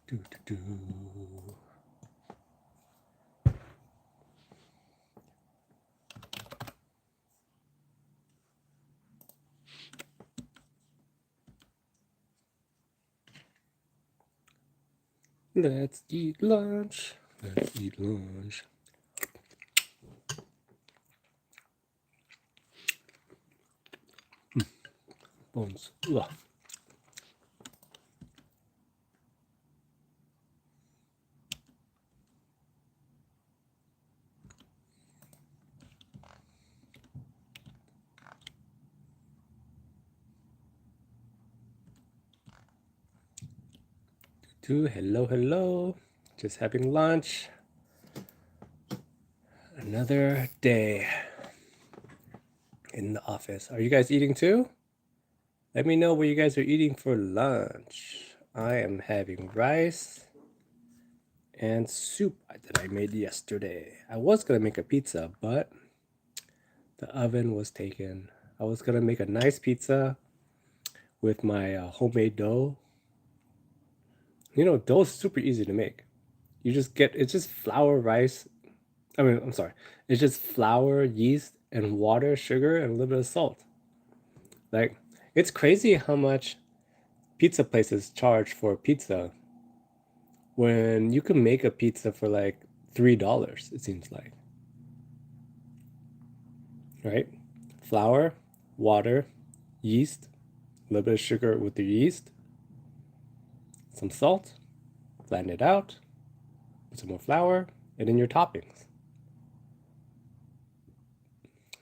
Do, do, do. Let's eat lunch. Let's eat lunch. Bones. Ugh. Hello, hello. Just having lunch. Another day in the office. Are you guys eating too? Let me know what you guys are eating for lunch. I am having rice and soup that I made yesterday. I was gonna make a pizza, but the oven was taken. I was gonna make a nice pizza with my homemade dough. You know, dough is super easy to make. You just get, it's just flour, rice. I'm sorry. It's just flour, yeast, and water, sugar, and a little bit of salt. Like, it's crazy how much pizza places charge for pizza when you can make a pizza for like $3, it seems like. Right? Flour, water, yeast, a little bit of sugar with the yeast, some salt, flatten it out, put some more flour, and then your toppings.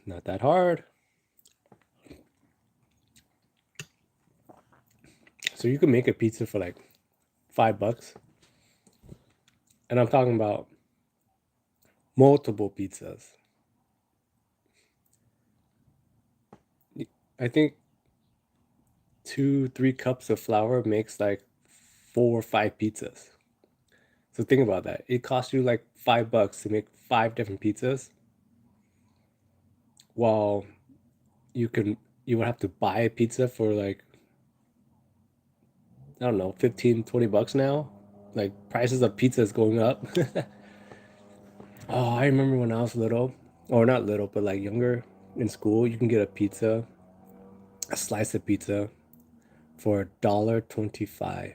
Not that hard. So you can make a pizza for like $5. And I'm talking about multiple pizzas. I think 2, 3 cups of flour makes like 4 or 5 pizzas. So think about that. It costs you like $5 to make 5 different pizzas, while you would have to buy a pizza for like, I don't know, 15, $20 now. Like prices of pizza is going up. Oh, I remember when I was little, or not little, but like younger in school, you can get a pizza, a slice of pizza for $1.25.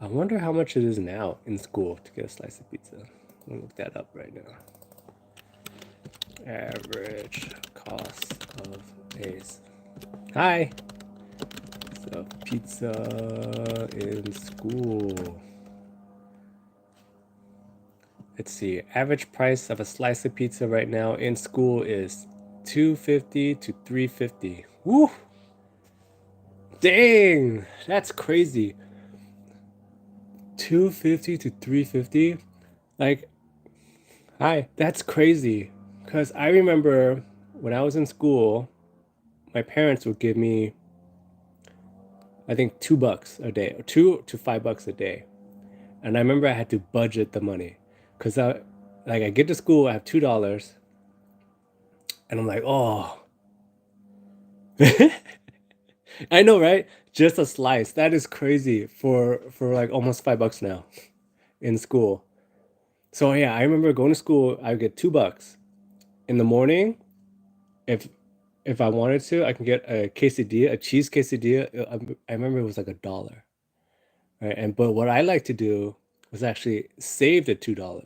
I wonder how much it is now in school to get a slice of pizza. I'm gonna look that up right now. Average cost of a hi. So pizza in school. Let's see. Average price of a slice of pizza right now in school is $2.50 to $3.50. Woo! Dang, that's crazy. $2.50 to $3.50. Like, hi, that's crazy. Cause I remember when I was in school, my parents would give me, I think, $2 a day, or $2 to $5 a day. And I remember I had to budget the money. Cause I get to school, I have $2, and I'm like, oh, I know, right? Just a slice. That is crazy for like almost $5 now in school. So yeah, I remember going to school. I would get $2 in the morning. If if I wanted to, I can get a quesadilla, a cheese quesadilla. I remember it was like $1, right? And but what I like to do was actually save the $2.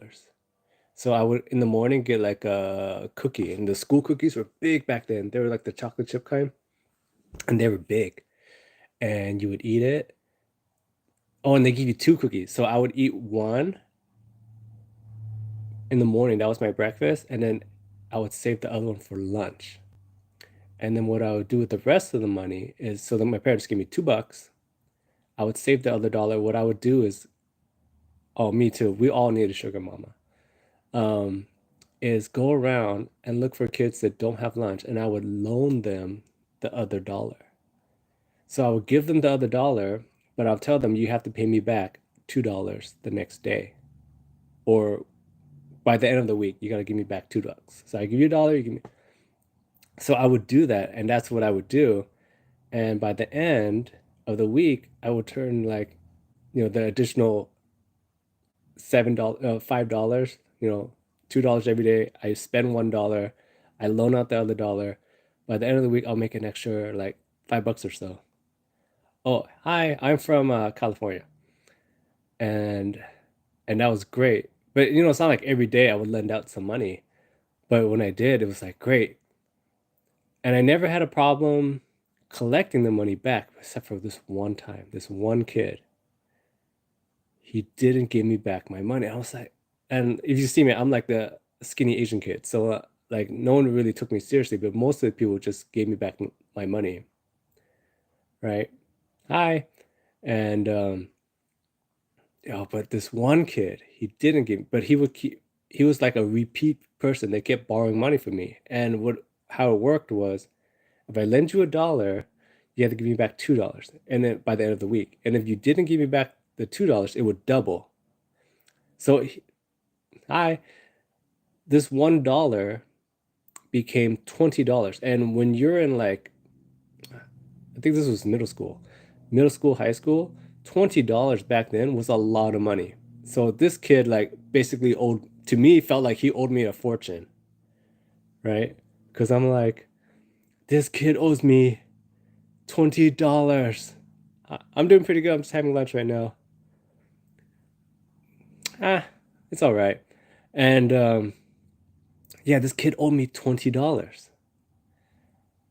So I would in the morning get like a cookie, and the school cookies were big back then. They were like the chocolate chip kind, and they were big. And you would eat it. Oh, and they give you 2 cookies. So I would eat one in the morning. That was my breakfast. And then I would save the other one for lunch. And then what I would do with the rest of the money is so that my parents gave me $2. I would save the other dollar. What I would do is, oh, me too. We all need a sugar mama. Um, is go around and look for kids that don't have lunch, and I would loan them the other dollar. So I would give them the other dollar, but I'll tell them you have to pay me back $2 the next day, or by the end of the week, you got to give me back $2. So I give you $1, you give me. So I would do that, and that's what I would do. And by the end of the week, I would turn like the additional $7, $5, $2 every day. I spend $1. I loan out the other dollar. By the end of the week, I'll make an extra like $5 or so. Oh, hi, I'm from California, and and that was great. But it's not like every day I would lend out some money. But when I did, it was like great, and I never had a problem collecting the money back, except for this one time. This one kid, he didn't give me back my money. I was like, and if you see me, I'm like the skinny Asian kid, so like no one really took me seriously. But most of the people just gave me back my money, right? Hi, and but this one kid, he didn't give, but he would keep, he was like a repeat person. They kept borrowing money from me. And how it worked was if I lend you $1, you had to give me back $2. And then by the end of the week. And if you didn't give me back the $2, it would double. So, hi, this $1 became $20. And when you're in like, I think this was middle school, high school, $20 back then was a lot of money. So this kid like basically owed to me felt like he owed me a fortune, right? Because I'm like, this kid owes me $20. I'm doing pretty good. I'm just having lunch right now. Ah, it's all right. And yeah, this kid owed me $20.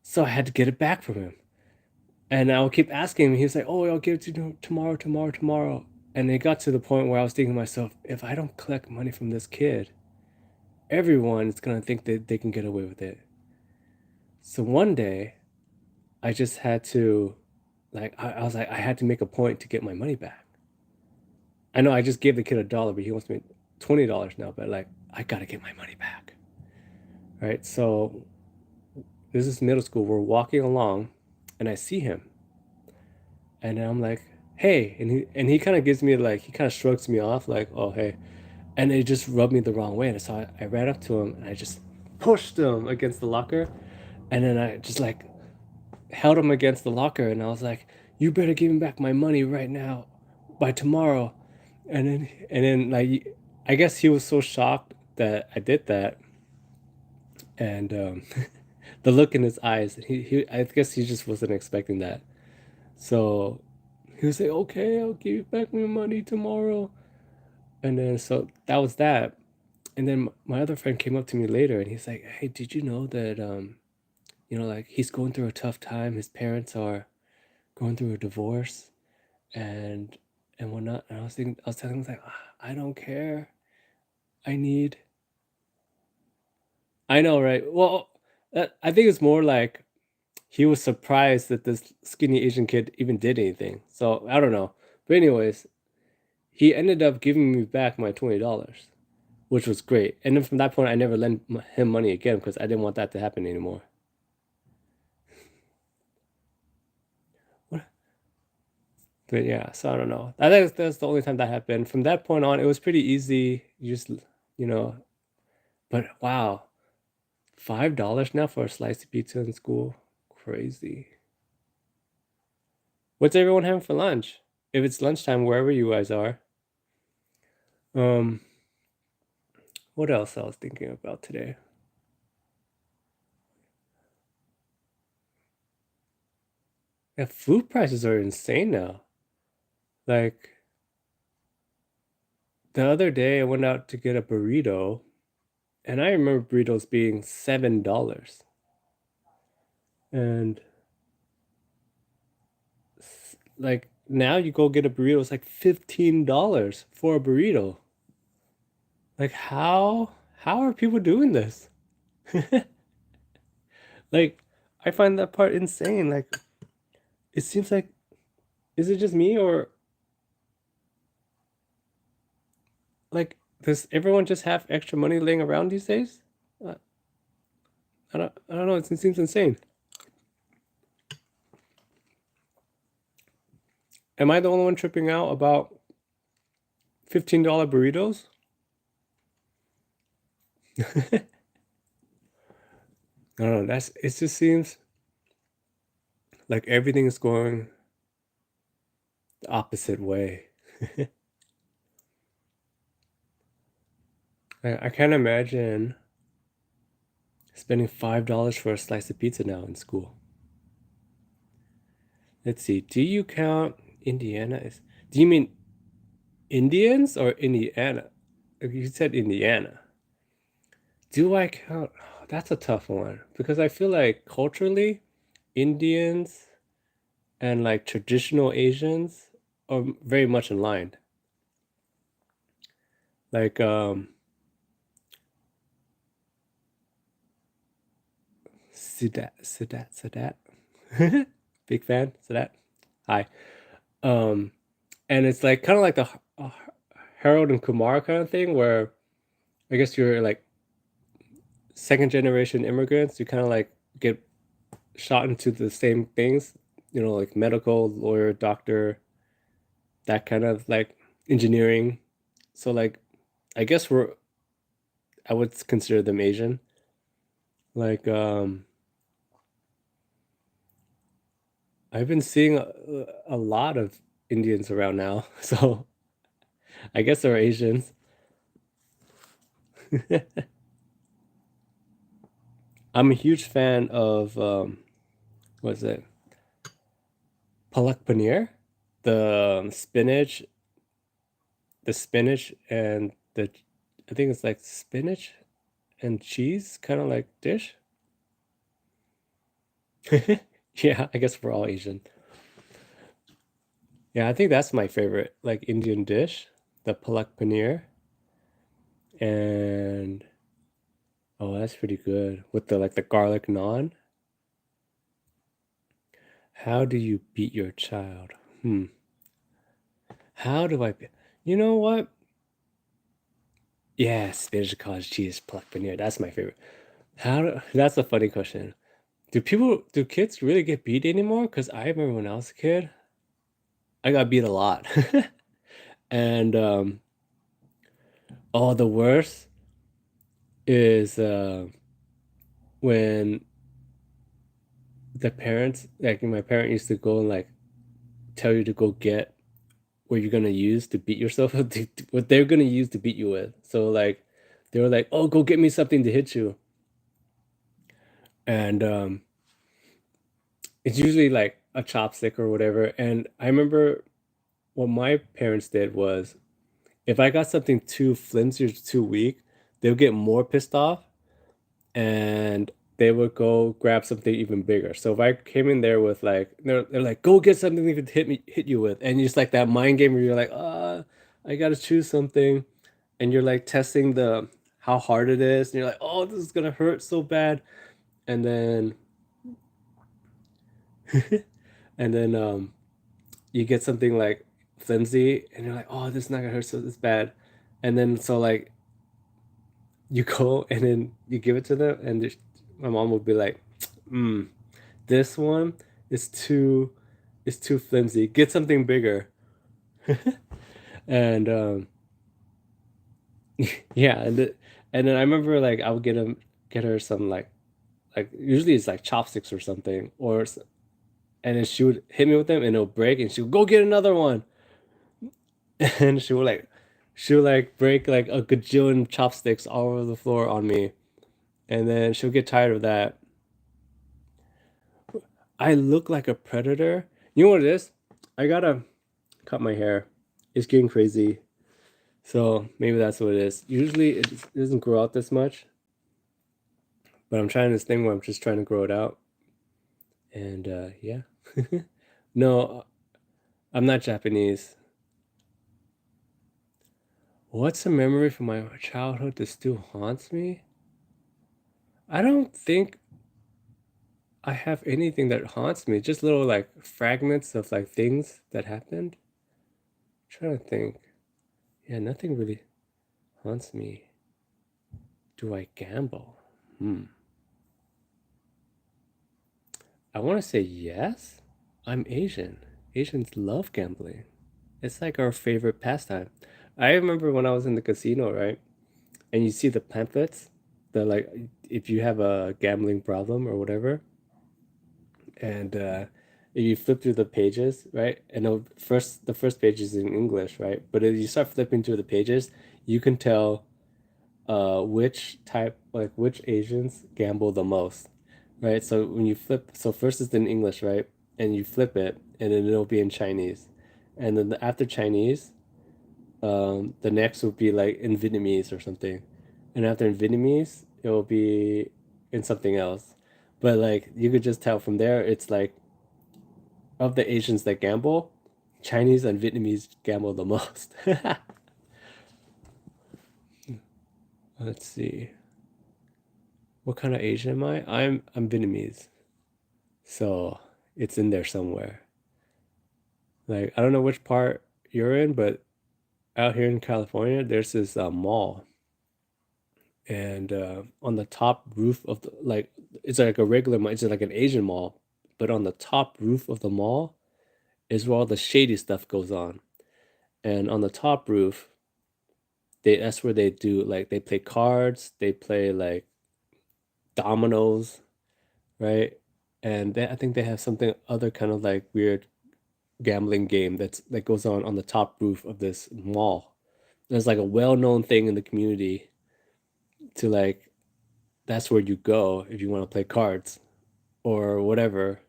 So I had to get it back from him. And I would keep asking him. He was like, "Oh, I'll give it to you tomorrow, tomorrow, tomorrow." And it got to the point where I was thinking to myself, if I don't collect money from this kid, everyone is gonna think that they can get away with it. So one day, I just had to, like, I was like, I had to make a point to get my money back. I know I just gave the kid $1, but he wants me $20 now. But like, I gotta get my money back, right? So this is middle school. We're walking along, and I see him, and I'm like, "Hey!" And he kind of gives me like he kind of shrugs me off, like, "Oh, hey," and it just rubbed me the wrong way. And so I ran up to him and I just pushed him against the locker, and then I just like held him against the locker, and I was like, "You better give me back my money right now, by tomorrow." And then like I guess he was so shocked that I did that, and the look in his eyes, he I guess he just wasn't expecting that. So he was like, "Okay, I'll give you back my money tomorrow." And then so that was that. And then my other friend came up to me later, and he's like, "Hey, did you know that like he's going through a tough time. His parents are going through a divorce and whatnot." And I was telling him like, I don't care. I need. I know, right? Well, I think it's more like he was surprised that this skinny Asian kid even did anything. So I don't know. But anyways, he ended up giving me back my $20, which was great. And then from that point, I never lent him money again because I didn't want that to happen anymore. But yeah, so I don't know. I think that's the only time that happened. From that point on, it was pretty easy. You just, you know, but wow, $5 now for a slice of pizza in school? Crazy. What's everyone having for lunch? If it's lunchtime, wherever you guys are. Um, what else I was thinking about today? Yeah, food prices are insane now. Like the other day, I went out to get a burrito, and I remember burritos being $7. And like now you go get a burrito, it's like $15 for a burrito. Like how are people doing this? Like I find that part insane. Like it seems like, is it just me, or like does everyone just have extra money laying around these days? Uh, I don't know. It seems insane. Am I the only one tripping out about $15 burritos? I don't know. It just seems like everything is going the opposite way. I can't imagine spending $5 for a slice of pizza now in school. Let's see. Do you count Indiana as, do you mean Indians or Indiana? You said Indiana. Do I count? Oh, that's a tough one because I feel like culturally, Indians and like traditional Asians are very much in line. Like Sadat. Big fan, Sadat. Hi. Um, and it's like kind of like the Harold and Kumar kind of thing where I guess you're like second generation immigrants, you kind of like get shot into the same things, like medical, lawyer, doctor, that kind of like engineering. So like I guess I would consider them Asian. Like I've been seeing a lot of Indians around now, so I guess they're Asians. I'm a huge fan of what's it? Palak paneer, the spinach and the I think it's like spinach and cheese kind of like dish. Yeah, I guess we're all Asian. Yeah, I think that's my favorite like Indian dish, the palak paneer. And oh, that's pretty good with the like the garlic naan. How do you beat your child? Hmm. How do I be? You know what? Yeah, spinach cottage cheese palak paneer. That's my favorite. That's a funny question. Do kids really get beat anymore? Because I remember when I was a kid, I got beat a lot. And oh, the worst is when the parents, like my parent used to go and like tell you to go get what you're gonna use to beat yourself, what they're gonna use to beat you with. So like they were like, "Oh, go get me something to hit you," and it's usually like a chopstick or whatever. And I remember what my parents did was if I got something too flimsy or too weak, they would get more pissed off and they would go grab something even bigger. So if I came in there with like they're like, go get something they could hit you with, and just like that mind game where you're like, I gotta choose something, and you're like testing the how hard it is, and you're like, oh, this is gonna hurt so bad, and then and then you get something like flimsy, and you're like, oh, this is not gonna hurt so this bad, and then so like you go and then you give it to them, and my mom would be like, this one is too flimsy. Get something bigger. And yeah, and then I remember like I would get her some like usually it's like chopsticks or something, and then she would hit me with them and it'll break, and she would go get another one, and she would like break like a gajillion chopsticks all over the floor on me, and then she'll get tired of that. I look like a predator. You know what it is? I gotta cut my hair. It's getting crazy. So maybe that's what it is. Usually it doesn't grow out this much, but I'm trying this thing where I'm just trying to grow it out. And yeah. No, I'm not Japanese. What's a memory from my childhood that still haunts me? I don't think I have anything that haunts me. Just little like fragments of like things that happened. Trying to think. Yeah, nothing really haunts me. Do I gamble? Hmm. I want to say yes. I'm Asian. Asians love gambling. It's like our favorite pastime. I remember when I was in the casino, right? And you see the pamphlets, the like if you have a gambling problem or whatever, and if you flip through the pages, right? And the first page is in English, right? But if you start flipping through the pages, you can tell which type, like which Asians gamble the most, right? So when you flip, so first it's in English, right? And you flip it, and then it'll be in Chinese, and then after Chinese, the next will be like in Vietnamese or something, and after in Vietnamese, it will be in something else. But like you could just tell from there, it's like of the Asians that gamble, Chinese and Vietnamese gamble the most. Let's see. What kind of Asian am I? I'm Vietnamese. So it's in there somewhere. Like I don't know which part you're in, but out here in California, there's this mall, and on the top roof of the like, it's like a regular mall. It's like an Asian mall, but on the top roof of the mall is where all the shady stuff goes on. And on the top roof, that's where they do like they play cards, they play like dominoes, right? And I think they have something other kind of like weird gambling game that goes on the top roof of this mall. There's like a well-known thing in the community to like that's where you go if you want to play cards or whatever.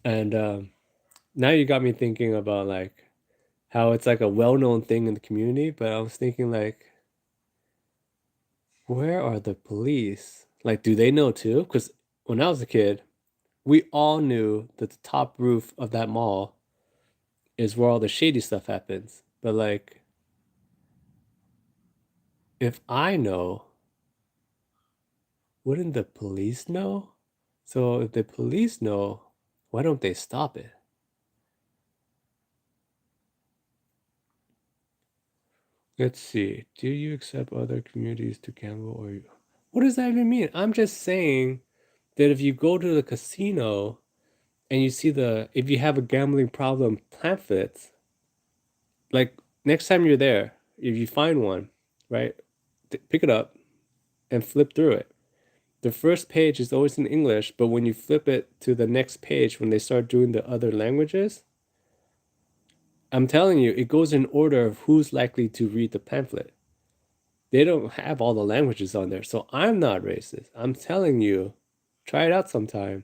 And now you got me thinking about like how it's like a well-known thing in the community, but I was thinking like, where are the police? Like, do they know too? Because when I was a kid, we all knew that the top roof of that mall is where all the shady stuff happens. But like, if I know, wouldn't the police know? So if the police know, why don't they stop it? Let's see. Do you accept other communities to gamble or you? What does that even mean? I'm just saying that if you go to the casino and you see if you have a gambling problem pamphlets, like next time you're there, if you find one, right, pick it up and flip through it. The first page is always in English, but when you flip it to the next page, when they start doing the other languages, I'm telling you, it goes in order of who's likely to read the pamphlet. They don't have all the languages on there. So I'm not racist. I'm telling you, try it out sometime.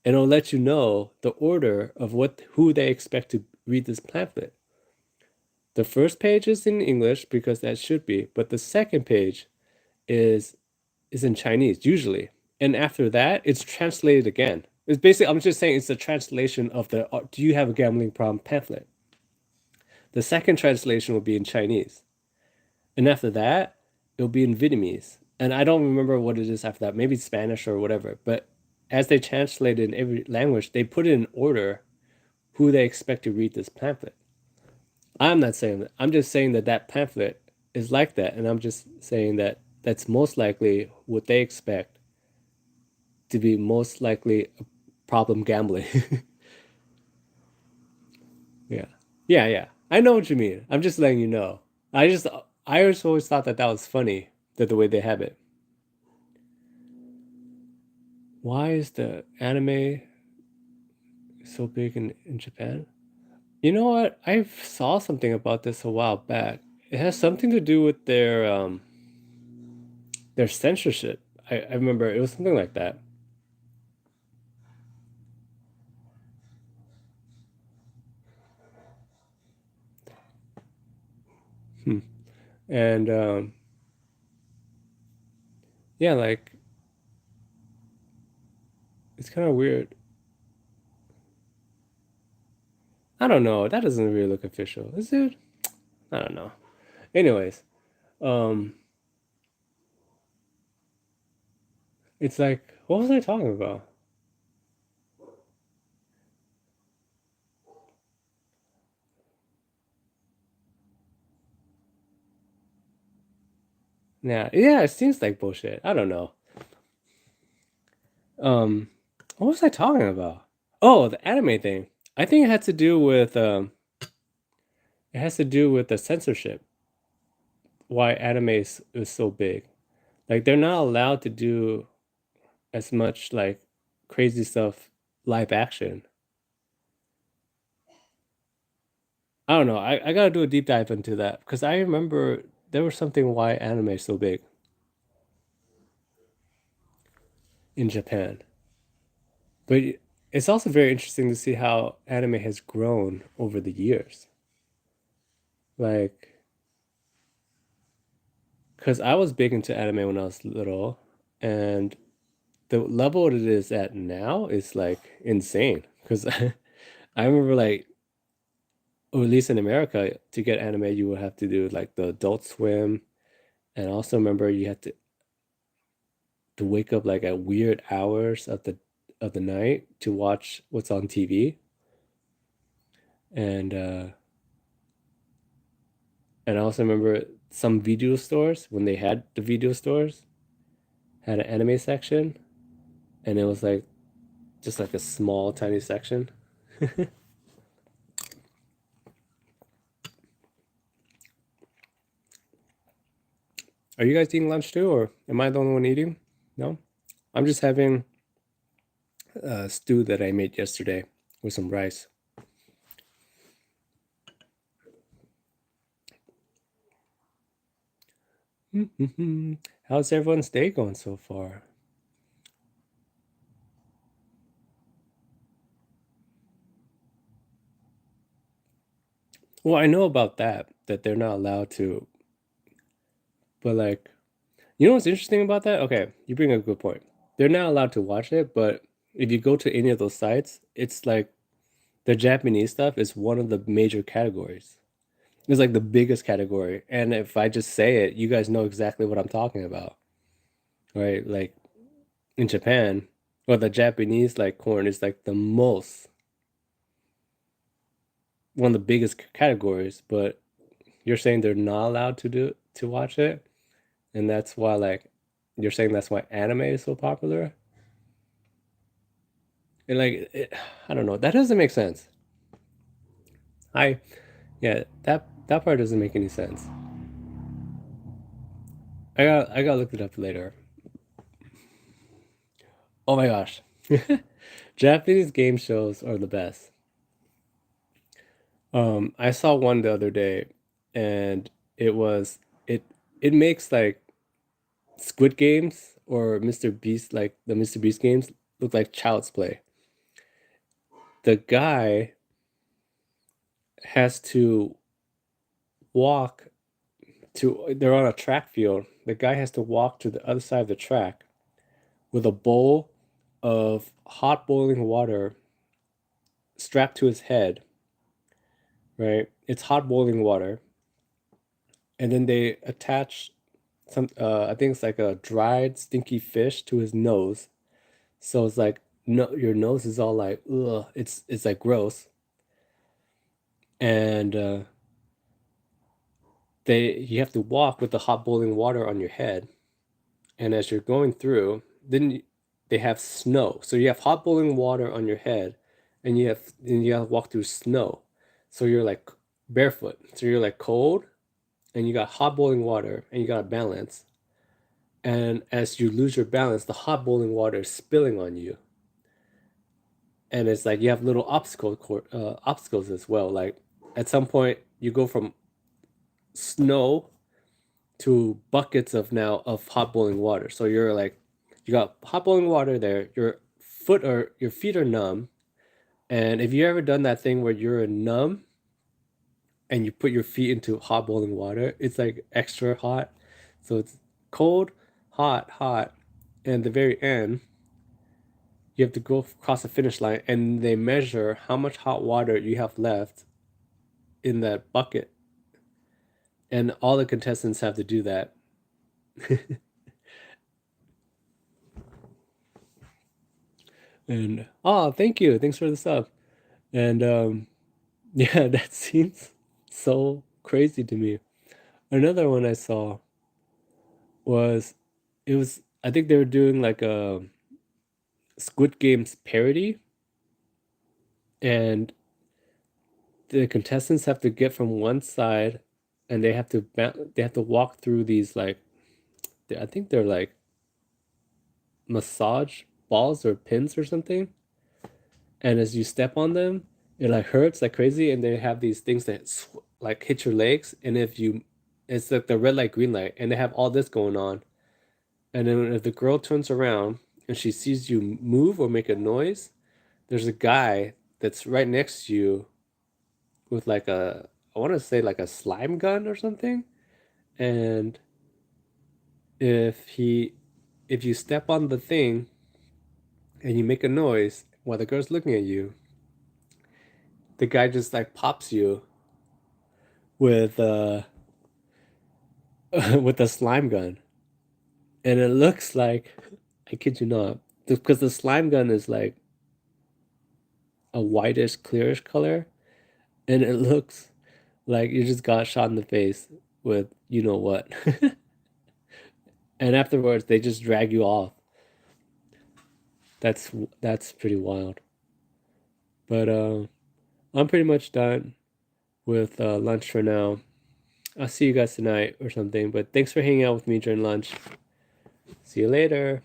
And it'll let you know the order of who they expect to read this pamphlet. The first page is in English because that should be, but the second page is is in Chinese usually. And after that, it's translated again. It's basically I'm just saying it's a translation of the do you have a gambling problem pamphlet. The second translation will be in Chinese. And after that, it'll be in Vietnamese. And I don't remember what it is after that. Maybe Spanish or whatever. But as they translate it in every language, they put it in order who they expect to read this pamphlet. I'm not saying that. I'm just saying that that pamphlet is like that. And I'm just saying that that's most likely what they expect to be most likely a problem gambling. Yeah. Yeah, yeah. I know what you mean. I'm just letting you know. I just always thought that that was funny that the way they have it. Why is the anime so big in Japan? You know what? I saw something about this a while back. It has something to do with their censorship. I remember it was something like that. Hmm. And yeah, like it's kind of weird. I don't know. That doesn't really look official, is it? I don't know. Anyways, um, it's like what was I talking about? Yeah, yeah, it seems like bullshit. I don't know. Um, what was I talking about? Oh, the anime thing. I think it had to do with it has to do with the censorship. Why anime is so big. Like they're not allowed to do as much like crazy stuff live action. I don't know. I gotta do a deep dive into that because I remember there was something why anime is so big in Japan. But it's also very interesting to see how anime has grown over the years. Like, because I was big into anime when I was little, and the level it is at now is like insane. Because I remember, like, or at least in America, to get anime, you would have to do like the Adult Swim, and also remember you had to wake up like at weird hours of the night to watch what's on TV, and I also remember some video stores when they had the video stores had an anime section, and it was like just like a small tiny section. Are you guys eating lunch too, or am I the only one eating? No, I'm just having a stew that I made yesterday with some rice. How's everyone's day going so far? Well, I know about that they're not allowed to, but like, you know what's interesting about that? Okay, you bring a good point. They're not allowed to watch it, but if you go to any of those sites, it's like the Japanese stuff is one of the major categories. It's like the biggest category. And if I just say it, you guys know exactly what I'm talking about, right? Like in Japan, or the Japanese like corn is like the most one of the biggest categories, but you're saying they're not allowed to watch it, and that's why like you're saying that's why anime is so popular. And like I don't know, that doesn't make sense. I Yeah, that part doesn't make any sense. I gotta look it up later. Oh my gosh. Japanese game shows are the best. I saw one the other day, and it was it it makes like Squid Games or Mr. Beast, like the Mr. Beast games, look like child's play. The guy has to walk they're on a track field. The guy has to walk to the other side of the track with a bowl of hot boiling water strapped to his head, right? It's hot boiling water. And then they attach some I think it's like a dried stinky fish to his nose. So it's like no your nose is all like ugh, it's like gross. And they you have to walk with the hot boiling water on your head. And as you're going through, they have snow. So you have hot boiling water on your head, and you have to walk through snow. So you're like barefoot. So you're like cold, and you got hot boiling water, and you got to balance. And as you lose your balance, the hot boiling water is spilling on you. And it's like you have little obstacles as well. Like at some point, you go from snow to buckets of hot boiling water. So you're like, you got hot boiling water there. Your feet are numb. And if you ever done that thing where you're numb and you put your feet into hot boiling water, it's like extra hot. So it's cold, hot, hot, and at the very end, you have to go across the finish line, and they measure how much hot water you have left in that bucket, and all the contestants have to do that. And oh, thank you, thanks for the sub. And yeah, that seems so crazy to me. Another one I saw was it was I think they were doing like a Squid Games parody, and the contestants have to get from one side, and they have to walk through these like I think they're like massage. balls or pins or something, and as you step on them, it like hurts like crazy, and they have these things that like hit your legs, and if you, it's like the red light, green light, and they have all this going on, and then if the girl turns around and she sees you move or make a noise, there's a guy that's right next to you with like a, I want to say like a slime gun or something, and if he, if you step on the thing and you make a noise while the girl's looking at you, the guy just like pops you with with a slime gun, and it looks like, I kid you not, because the slime gun is like a whitish, clearish color, and it looks like you just got shot in the face with you know what. And afterwards, they just drag you off. That's that's pretty wild. But I'm pretty much done with lunch for now. I'll see you guys tonight or something. But thanks for hanging out with me during lunch. See you later.